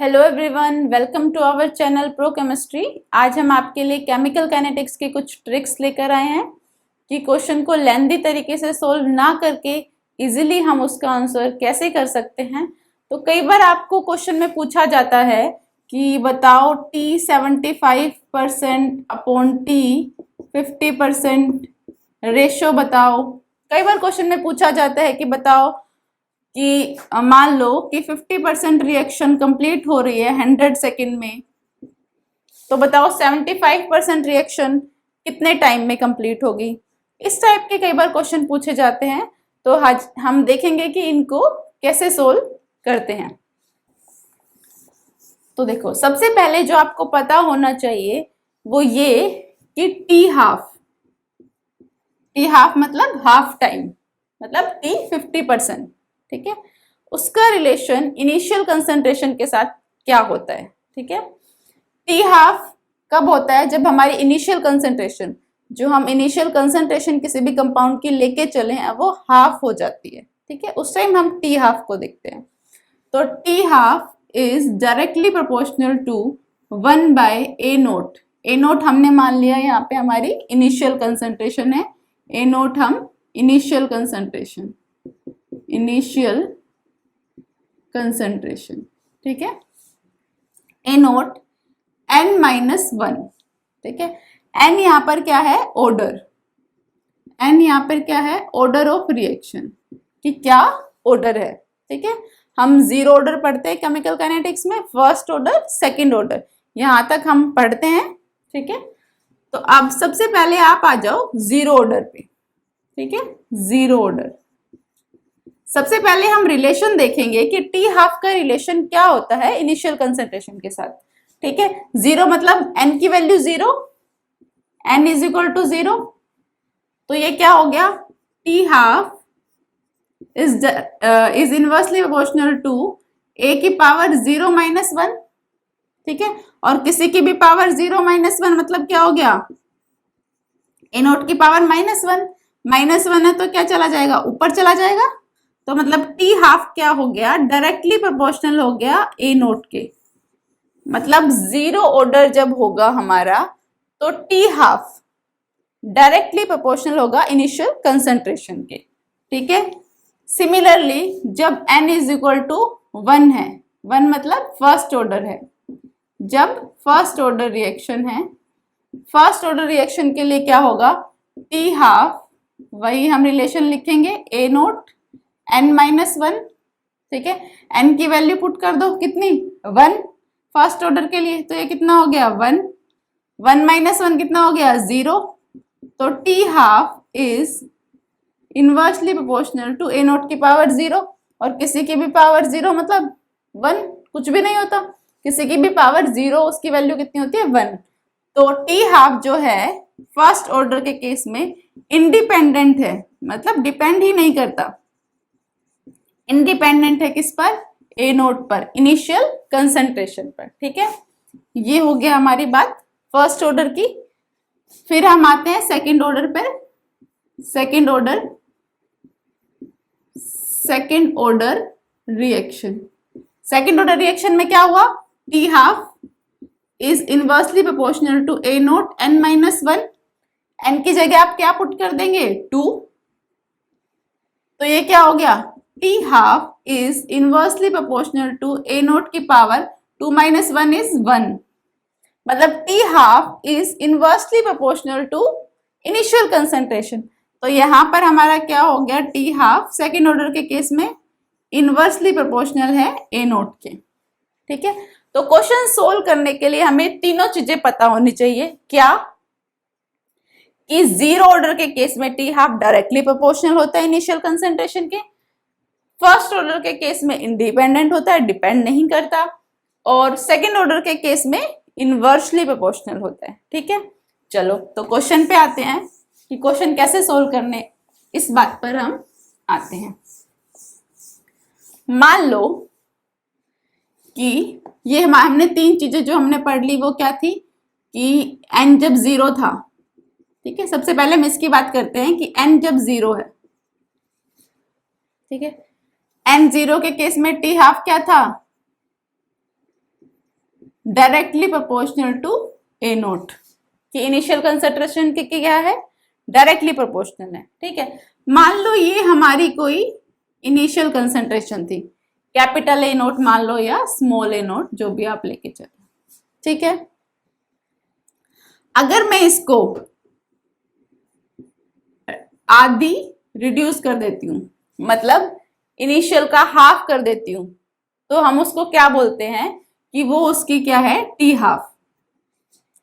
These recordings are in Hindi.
Hello everyone, welcome to our channel pro chemistry. आज हम आपके लिए केमिकल काइनेटिक्स के कुछ ट्रिक्स लेकर आए हैं कि क्वेश्चन को लेंथी तरीके से सोल्व ना करके इजीली हम उसका आंसर कैसे कर सकते हैं। तो कई बार आपको क्वेश्चन में पूछा जाता है कि बताओ T 75% अपॉन T 50% रेशो बताओ। कई बार क्वेश्चन में पूछा जाता है कि बताओ कि मान लो कि 50% रिएक्शन कंप्लीट हो रही है 100 सेकेंड में, तो बताओ 75% रिएक्शन कितने टाइम में कंप्लीट होगी। इस टाइप के कई बार क्वेश्चन पूछे जाते हैं, तो आज हम देखेंगे कि इनको कैसे सोल्व करते हैं। तो देखो, सबसे पहले जो आपको पता होना चाहिए वो ये कि टी हाफ मतलब हाफ टाइम, मतलब T 50%, ठीक है। उसका रिलेशन इनिशियल कंसंट्रेशन के साथ क्या होता है, ठीक है। टी हाफ कब होता है? जब हमारी इनिशियल कंसंट्रेशन, जो हम इनिशियल कंसंट्रेशन किसी भी कंपाउंड की लेके चले हैं, वो हाफ हो जाती है, ठीक है। उस टाइम हम टी हाफ को देखते हैं। तो T half is directly proportional to 1/A0। A naught हमने मान लिया यहाँ पे हमारी इनिशियल कंसंट्रेशन है। ए नोट हम इनिशियल कंसंट्रेशन ठीक है। ए नोट n-1, ठीक है। n यहाँ पर क्या है? ऑर्डर। n यहाँ पर क्या है? ऑर्डर ऑफ रिएक्शन, कि क्या ऑर्डर है, ठीक है। हम जीरो ऑर्डर पढ़ते हैं केमिकल काइनेटिक्स में, फर्स्ट ऑर्डर, सेकंड ऑर्डर, यहाँ तक हम पढ़ते हैं, ठीक है। तो अब सबसे पहले आप आ जाओ जीरो ऑर्डर पे, ठीक है। जीरो ऑर्डर, सबसे पहले हम रिलेशन देखेंगे कि टी हाफ का रिलेशन क्या होता है इनिशियल कंसंट्रेशन के साथ, ठीक है। जीरो मतलब n की value zero, n is equal to zero, तो ये क्या हो गया? T half is inversely proportional to a की पावर 0-1, ठीक है। और किसी की भी पावर 0-1 मतलब क्या हो गया? ए नोट की पावर -1 है, तो क्या चला जाएगा? ऊपर चला जाएगा। तो मतलब टी हाफ क्या हो गया? डायरेक्टली प्रोपोर्शनल हो गया ए नोट के। मतलब जीरो ऑर्डर जब होगा हमारा, तो टी हाफ डायरेक्टली प्रोपोर्शनल होगा इनिशियल कंसंट्रेशन के, ठीक है। सिमिलरली जब n इज इक्वल टू 1 है, 1 मतलब फर्स्ट ऑर्डर है, जब फर्स्ट ऑर्डर रिएक्शन है, फर्स्ट ऑर्डर रिएक्शन के लिए क्या होगा? टी हाफ, वही हम रिलेशन लिखेंगे, ए नोट n-1, ठीक है। n की वैल्यू पुट कर दो, कितनी? 1 फर्स्ट ऑर्डर के लिए, तो ये कितना हो गया? 1 1 - 1 कितना हो गया? 0। तो T half is inversely proportional to a nought की पावर 0, और किसी की भी पावर 0 मतलब 1, कुछ भी नहीं होता, किसी की भी पावर 0, उसकी वैल्यू कितनी होती है? 1। तो टी हाफ जो है फर्स्ट ऑर्डर के केस में इंडिपेंडेंट है, मतलब डिपेंड ही नहीं करता, इंडिपेंडेंट है किस पर? ए नोट पर, इनिशियल कंसंट्रेशन पर, ठीक है। ये हो गया हमारी बात फर्स्ट ऑर्डर की। फिर हम आते हैं सेकंड ऑर्डर पर। Second order reaction, second order reaction में क्या हुआ? T half is inversely proportional to a nought n-1। n की जगह आप क्या पुट कर देंगे? 2। तो ये क्या हो गया? T half is inversely proportional to a nought की पावर 2-1 इज 1। मतलब T half is inversely proportional to initial concentration. तो यहां पर हमारा क्या हो गया? टी हाफ सेकेंड ऑर्डर के केस में इनवर्सली प्रोपोर्शनल है ए नोट के, ठीक है। तो क्वेश्चन सोल्व करने के लिए हमें तीनों चीजें पता होनी चाहिए। क्या? कि जीरो ऑर्डर के केस में टी हाफ डायरेक्टली प्रोपोर्शनल होता है इनिशियल कंसंट्रेशन के, फर्स्ट ऑर्डर के केस में इंडिपेंडेंट होता है, डिपेंड नहीं करता, और सेकेंड ऑर्डर के केस में इनवर्सली प्रोपोर्शनल होता है, ठीक है। चलो तो क्वेश्चन पे आते हैं कि क्वेश्चन कैसे सोल्व करने, इस बात पर हम आते हैं। मान लो कि ये हमने तीन चीजें जो हमने पढ़ ली वो क्या थी? कि n जब 0 था, ठीक है। सबसे पहले हम इसकी बात करते हैं कि n जब 0 है, ठीक है। n 0 के केस में टी हाफ क्या था? Directly proportional to a nought, कि इनिशियल कंसंट्रेशन की क्या है, डायरेक्टली प्रोपोर्शनल है। ठीक है, मान लो ये हमारी कोई इनिशियल कंसंट्रेशन थी, कैपिटल ए नोट मान लो या स्मॉल ए नोट, जो भी आप लेके चलो। ठीक है, अगर मैं इसको आधी रिड्यूस कर देती हूँ, मतलब इनिशियल का हाफ कर देती हूँ, तो हम उसको क्या बोलते हैं कि वो उसकी क्या है, टी हाफ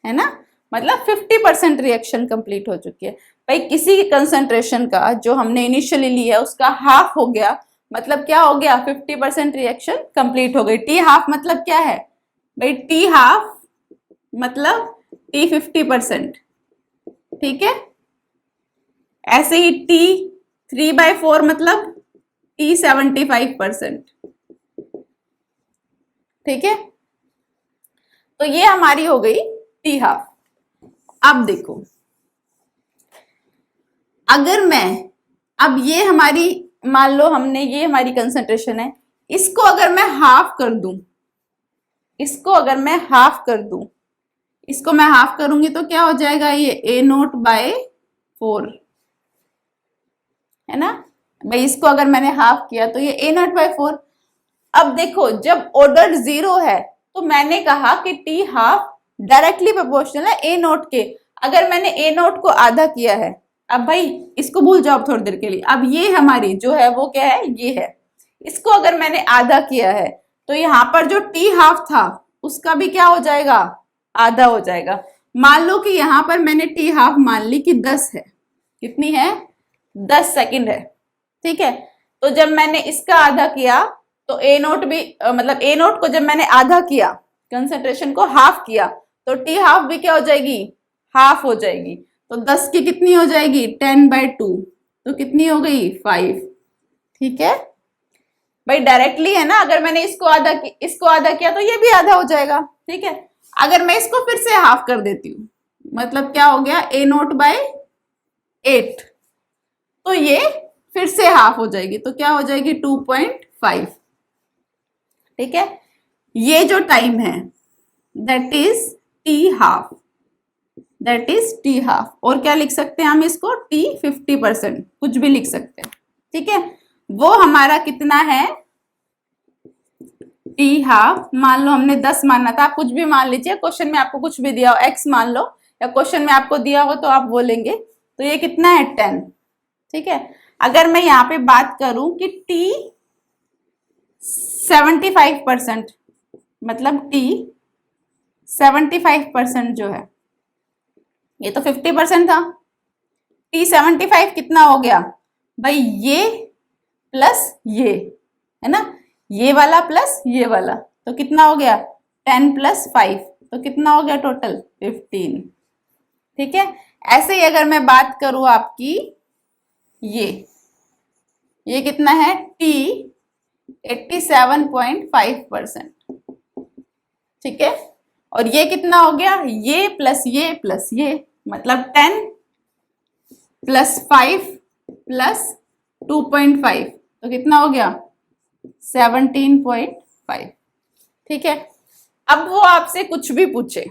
है ना, मतलब 50% रिएक्शन कंप्लीट हो चुकी है। भाई किसी कंसंट्रेशन का जो हमने इनिशियली लिया उसका हाफ हो गया, मतलब क्या हो गया, 50% रिएक्शन कंप्लीट हो गई। टी हाफ मतलब क्या है भाई, टी हाफ मतलब टी 50%। ठीक है, ऐसे ही टी 3/4 मतलब टी 75%। ठीक है, तो ये हमारी हो गई टी हाफ। अब देखो, अगर मैं अब ये हमारी मान लो हमने ये हमारी कंसंट्रेशन है, इसको अगर मैं हाफ कर दूं, इसको अगर मैं हाफ कर दूं, इसको मैं हाफ करूंगी तो क्या हो जाएगा, ये ए नोट बाय 4 है ना भाई। इसको अगर मैंने हाफ किया तो ये ए नोट बाय 4। अब देखो जब ऑर्डर 0 है तो मैंने कहा कि टी हाफ डायरेक्टली प्रोपोर्शनल है ए नोट के। अगर मैंने ए नोट को आधा किया है, अब भाई इसको भूल जाओ थोड़ी देर के लिए, अब ये हमारी जो है वो क्या है, ये है, इसको अगर मैंने आधा किया है तो यहाँ पर जो टी हाफ था उसका भी क्या हो जाएगा, आधा हो जाएगा। मान लो कि यहाँ पर मैंने टी हाफ मान ली कि 10 है, कितनी है, 10 सेकंड है। ठीक है, तो जब मैंने इसका आधा किया तो ए नोट भी मतलब ए नोट को जब मैंने आधा किया, कंसंट्रेशन को हाफ किया, तो टी हाफ भी क्या हो जाएगी, हाफ हो जाएगी। तो 10 की कितनी हो जाएगी, 10/2, तो कितनी हो गई, 5। ठीक है भाई, डायरेक्टली है ना, अगर मैंने इसको आधा किया तो ये भी आधा हो जाएगा। ठीक है, अगर मैं इसको फिर से हाफ कर देती हूँ, मतलब क्या हो गया, ए नोट बाय 8, तो ये फिर से हाफ हो जाएगी, तो क्या हो जाएगी, 2.5। ठीक है, ये जो टाइम है that is T half, that is T half. और क्या लिख सकते हैं हम इसको, टी 50%, कुछ भी लिख सकते हैं। ठीक है, वो हमारा कितना है, टी हाफ। मान लो हमने 10 माना था, आप कुछ भी मान लीजिए, क्वेश्चन में आपको कुछ भी दिया हो, x मान लो, या क्वेश्चन में आपको दिया हो तो आप बोलेंगे, तो ये कितना है, 10। ठीक है, अगर मैं यहाँ पे बात करूं कि t 75%, मतलब t 75% जो है, ये तो 50% था, t 75 कितना हो गया भाई, ये प्लस ये है ना, ये वाला प्लस ये वाला, तो कितना हो गया, 10 + 5, तो कितना हो गया टोटल, 15। ठीक है, ऐसे ही अगर मैं बात करूं आपकी, ये कितना है, t 87.5%। ठीक है, और ये कितना हो गया, ये प्लस ये मतलब 10 + 5 + 2.5, तो कितना हो गया, 17.5। ठीक है, अब वो आपसे कुछ भी पूछे,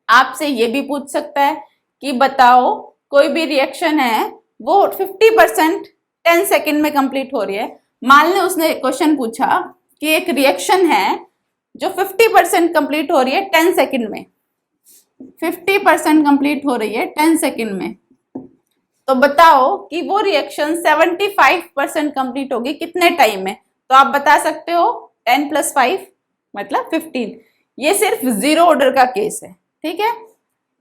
आपसे ये भी पूछ सकता है कि बताओ कोई भी रिएक्शन है वो 50% 10 सेकेंड में कंप्लीट हो रही है। मान लो उसने क्वेश्चन पूछा कि एक रिएक्शन है जो 50% कंप्लीट हो रही है 10 सेकेंड में, 50% कंप्लीट हो रही है 10 सेकेंड में, तो बताओ कि वो रिएक्शन 75% कंप्लीट होगी कितने टाइम में। तो आप बता सकते हो 10 + 5 मतलब 15। ये सिर्फ 0 ऑर्डर का केस है। ठीक है,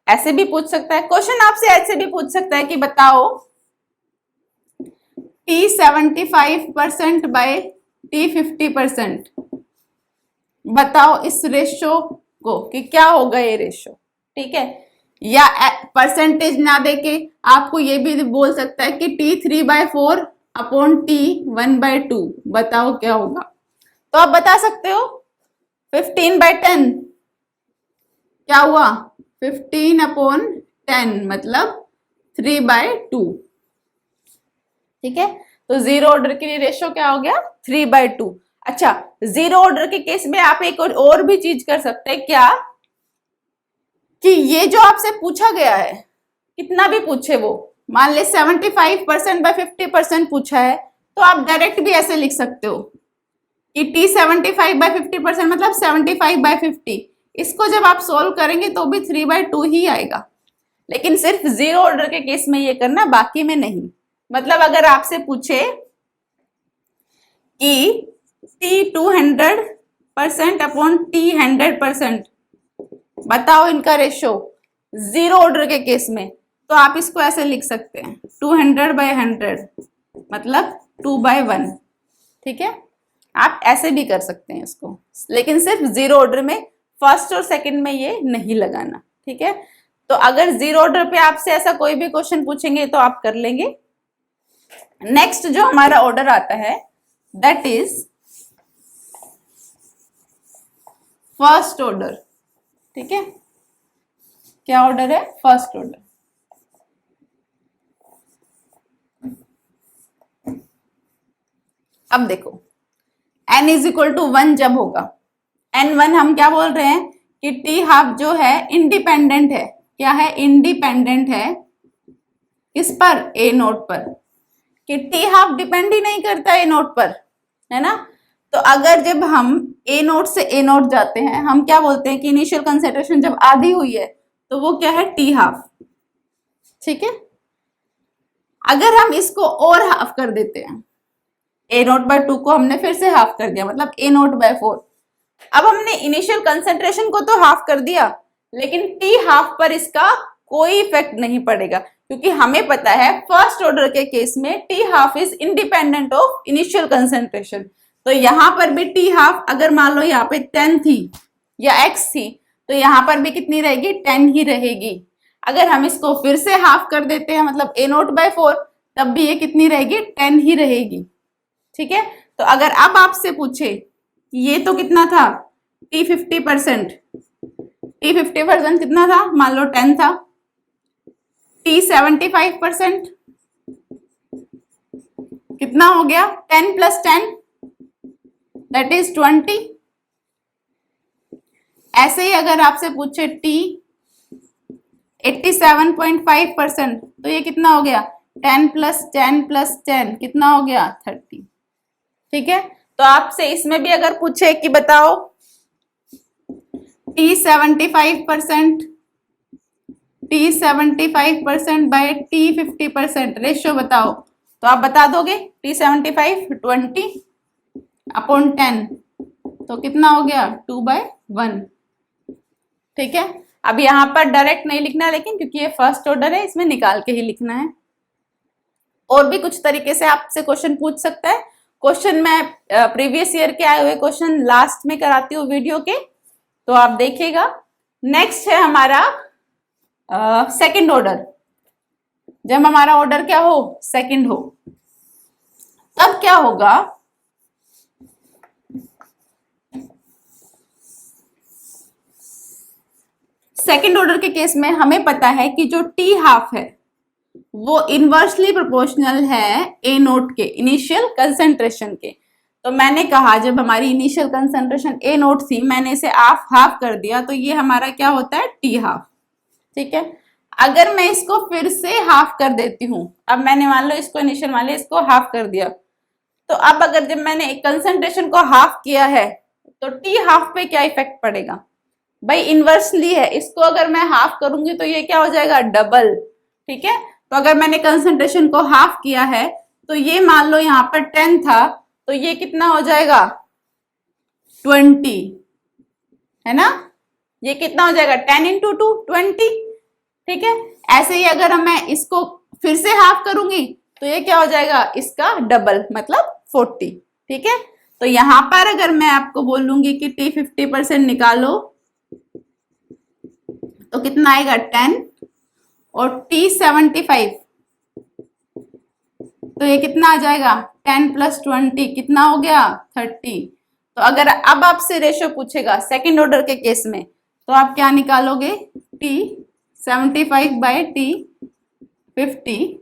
ऐसे भी पूछ सकता है क्वेश्चन, आपसे ऐसे भी पूछ सकता है कि बताओ t 75% बाय t 50%, बताओ इस रेशो को कि क्या होगा ये रेशो। ठीक है, या परसेंटेज ना देके आपको ये भी बोल सकता है कि t 3/4 अपॉन t 1/2, बताओ क्या होगा। तो आप बता सकते हो 15/10 क्या हुआ, 15/10 मतलब 3/2। ठीक है, तो 0 ऑर्डर के लिए रेशो क्या हो गया, 3/2। अच्छा, जीरो ऑर्डर के केस में आप एक और भी चीज कर सकते हैं क्या, कि ये जो आपसे पूछा गया है, कितना भी पूछे वो, मान ले 75% बाय 50% पूछा है, तो आप डायरेक्ट भी ऐसे लिख सकते हो कि t 75/50% मतलब 75/50। इसको जब आप सोल्व करेंगे तो भी 3/2 ही आएगा, लेकिन सिर्फ जीरो ऑर्डर के केस में ये करना, बाकी में नहीं। मतलब अगर आपसे पूछे कि t 200% अपॉन t 100%, बताओ इनका रेशो जीरो ऑर्डर के केस में, तो आप इसको ऐसे लिख सकते हैं 200/100 मतलब 2/1। ठीक है, आप ऐसे भी कर सकते हैं इसको, लेकिन सिर्फ जीरो ऑर्डर में, फर्स्ट और सेकंड में ये नहीं लगाना। ठीक है, तो अगर जीरो ऑर्डर पे आपसे ऐसा कोई भी क्वेश्चन पूछेंगे तो आप कर लेंगे। नेक्स्ट जो हमारा ऑर्डर आता है दैट इज फर्स्ट ऑर्डर। ठीक है, क्या ऑर्डर है? First order. अब देखो n इज इक्वल टू 1 जब होगा, n1 हम क्या बोल रहे हैं कि t हाफ जो है इंडिपेंडेंट है। क्या है? इंडिपेंडेंट है किस पर? a नोट पर। कि t हाफ डिपेंड ही नहीं करता a नोट पर, है ना। तो अगर जब हम a नोट से a नोट जाते हैं, हम क्या बोलते हैं कि इनिशियल कंसंट्रेशन जब आधी हुई है तो वो क्या है? t half. ठीक है, अगर हम इसको और हाफ कर देते हैं, a नोट बाय 2 को हमने फिर से हाफ कर दिया, मतलब a नोट बाय 4। अब हमने इनिशियल कंसंट्रेशन को तो हाफ कर दिया, लेकिन t हाफ पर इसका कोई इफेक्ट नहीं पड़ेगा, क्योंकि हमें पता है फर्स्ट ऑर्डर के केस में t half is independent of initial concentration. तो यहां पर भी t हाफ, अगर मान लो यहाँ पे 10 थी या x थी, तो यहां पर भी कितनी रहेगी? 10 ही रहेगी। अगर हम इसको फिर से हाफ कर देते हैं, मतलब a नोट बाय 4, तब भी ये कितनी रहेगी? 10 ही रहेगी। ठीक है, तो अगर अब आपसे पूछे ये तो कितना था? t 50%, t 50% कितना था? मान लो 10 था। t 75% कितना हो गया? 10 + 10 दैट इज 20। ऐसे ही अगर आपसे पूछे t 87.5%, तो ये कितना हो गया? 10 + 10 + 10 कितना हो गया? 30। ठीक है, तो आपसे इसमें भी अगर पूछे कि बताओ t 75% बाय t 50% रेशियो बताओ, तो आप बता दोगे t 75 20 अपॉन 10, तो कितना हो गया? 2/1। ठीक है, अब यहां पर डायरेक्ट नहीं लिखना, लेकिन क्योंकि ये फर्स्ट ऑर्डर है इसमें निकाल के ही लिखना है। और भी कुछ तरीके से आपसे क्वेश्चन पूछ सकता है। क्वेश्चन मैं प्रीवियस ईयर के आए हुए क्वेश्चन लास्ट में कराती हूँ वीडियो के, तो आप देखिएगा। नेक्स्ट है हमारा सेकंड ऑर्डर। जब हमारा ऑर्डर क्या हो? सेकंड हो, तब क्या होगा? सेकंड ऑर्डर के केस में हमें पता है कि जो टी हाफ है वो इनवर्सली प्रोपोर्शनल है ए नोट के इनिशियल कंसंट्रेशन के। तो मैंने कहा जब हमारी इनिशियल कंसंट्रेशन ए नोट थी, मैंने इसे हाफ हाफ कर दिया, तो ये हमारा क्या होता है? T half. ठीक है, अगर मैं इसको फिर से हाफ कर देती हूँ, अब मैंने मान लो इसको इनिशियल मान लिया, इसको हाफ कर दिया, तो अब अगर जब मैंने कंसंट्रेशन को हाफ किया है तो टी हाफ पे क्या इफेक्ट पड़ेगा? भाई इनवर्सली है, इसको अगर मैं हाफ करूंगी तो ये क्या हो जाएगा? डबल। ठीक है, तो अगर मैंने कंसंट्रेशन को हाफ किया है, तो ये मान लो यहाँ पर 10 था, तो ये कितना हो जाएगा? 20, है ना। ये कितना हो जाएगा? 10 × 2 20। ठीक है, ऐसे ही अगर मैं इसको फिर से हाफ करूंगी तो ये क्या हो जाएगा? इसका डबल, मतलब 40। ठीक है, तो यहां पर अगर मैं आपको बोलूंगी कि t 50% निकालो, तो कितना आएगा? 10, और t 75, तो ये कितना आ जाएगा? 10 + 20 कितना हो गया? 30। तो अगर अब आपसे रेशियो पूछेगा सेकंड ऑर्डर के केस में, तो आप क्या निकालोगे? t 75/t 50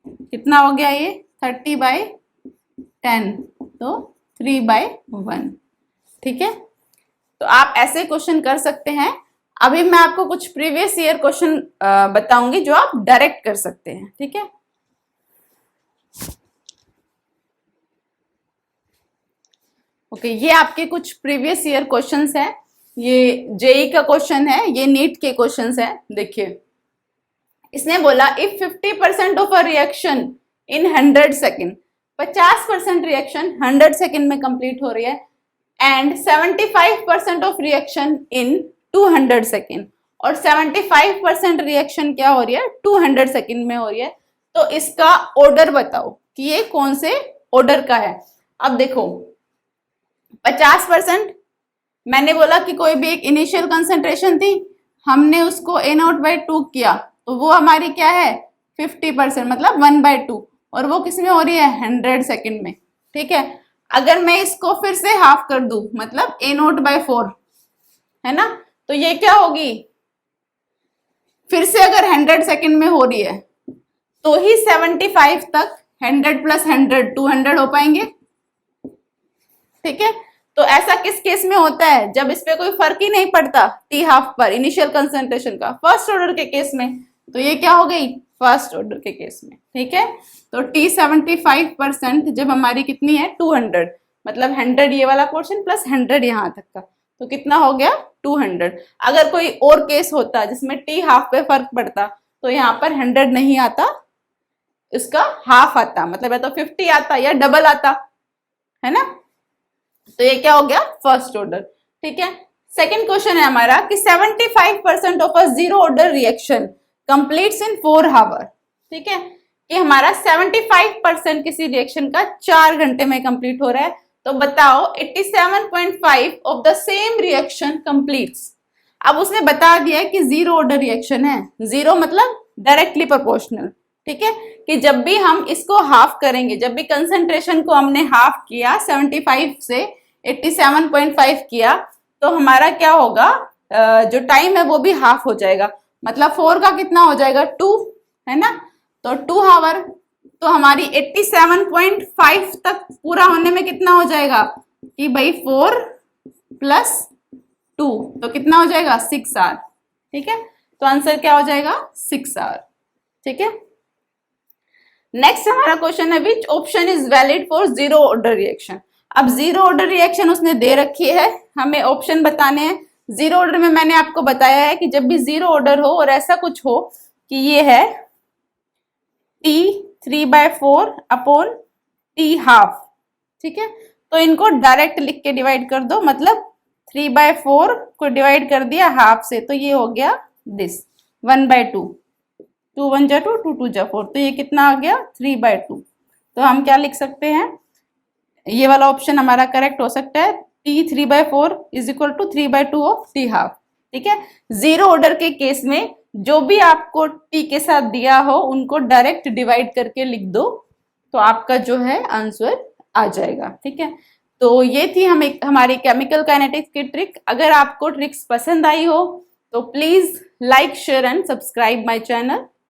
कितना हो गया? ये 30/10, तो 3/1। ठीक है, तो आप ऐसे क्वेश्चन कर सकते हैं। अभी मैं आपको कुछ प्रीवियस ईयर क्वेश्चन बताऊंगी जो आप डायरेक्ट कर सकते हैं। ठीक है, ओके, ये आपके कुछ प्रीवियस ईयर क्वेश्चंस हैं। ये जेई का क्वेश्चन है, ये नीट के क्वेश्चंस हैं। देखिए, इसने बोला if 50% of a reaction in 100 second, 50% reaction 100 second में कंप्लीट हो रही है and 75% of reaction in 200 second, और 75% रिएक्शन क्या हो रही है 200 सेकेंड में हो रही है, तो इसका ऑर्डर बताओ कि ये कौन से ऑर्डर का है। अब देखो, 50% मैंने बोला कि कोई भी एक इनिशियल कंसंट्रेशन थी, हमने उसको A0/2 किया, तो वो हमारी क्या है 50%, मतलब 1/2, और वो किस में हो रही है 100 सेकेंड में। ठीक है, अगर मैं इसको फिर से हाफ कर दूं, मतलब A0/4 है ना, तो ये क्या होगी, फिर से अगर 100 सेकेंड में हो रही है तो ही 75 तक 100 + 100 200 हो पाएंगे। ठीक है, तो ऐसा किस केस में होता है, जब इस पे कोई फर्क ही नहीं पड़ता टी हाफ पर इनिशियल कंसंट्रेशन का, फर्स्ट ऑर्डर के केस में, तो ये क्या हो गई फर्स्ट ऑर्डर के केस में। ठीक है, तो T 75% जब हमारी कितनी है 200, मतलब 100 ये वाला पोर्शन प्लस 100 यहाँ तक का, तो कितना हो गया 200। अगर कोई और केस होता जिसमें T हाफ पे फर्क पड़ता, तो यहाँ पर 100 नहीं आता, इसका हाफ आता, मतलब या तो 50 आता या डबल आता, है ना। तो ये क्या हो गया फर्स्ट ऑर्डर। ठीक है, सेकंड क्वेश्चन है हमारा कि 75% of a zero order reaction completes in 4 hour. ठीक है, कि हमारा 75% किसी रिएक्शन का 4 घंटे में कंप्लीट हो रहा है, तो बताओ 87.5 of the same reaction completes. अब उसने बता दिया है कि जीरो ऑर्डर रिएक्शन है, जीरो मतलब डायरेक्टली प्रोपोर्शनल। ठीक है, कि जब भी हम इसको हाफ करेंगे, जब भी कंसंट्रेशन को हमने हाफ किया 75 से 87.5 किया, तो हमारा क्या होगा, जो टाइम है वो भी हाफ हो जाएगा, मतलब 4 का कितना हो जाएगा 2, है ना, तो 2 आवर, तो हमारी 87.5 तक पूरा होने में कितना हो जाएगा कि भाई 4 + 2, तो कितना हो जाएगा 6 आवर। ठीक है, तो आंसर क्या हो जाएगा 6 आवर। ठीक है, नेक्स्ट हमारा क्वेश्चन है which option is valid for zero order reaction. अब जीरो ऑर्डर रिएक्शन उसने दे रखी है, हमें ऑप्शन बताने हैं। जीरो ऑर्डर में मैंने आपको बताया है कि जब भी जीरो ऑर्डर हो और ऐसा कुछ हो कि ये है T 3/4 अपॉन T हाफ। ठीक है, तो इनको डायरेक्ट लिख के डिवाइड कर दो, मतलब 3/4 को डिवाइड कर दिया हाफ से, तो ये हो गया दिस 1/2, 2 1 जा 2, 2 2 जा 4, तो ये कितना आ गया 3/2। तो हम क्या लिख सकते हैं, ये वाला ऑप्शन हमारा करेक्ट हो सकता है, T 3/4 = 3/2 ऑफ T हाफ। ठीक है, जीरो ऑर्डर के केस में जो भी आपको T के साथ दिया हो उनको डायरेक्ट डिवाइड करके लिख दो, तो आपका जो है आंसर आ जाएगा। ठीक है, तो ये थी हमारी केमिकल काइनेटिक्स की ट्रिक। अगर आपको ट्रिक्स पसंद आई हो तो please like share and subscribe my channel.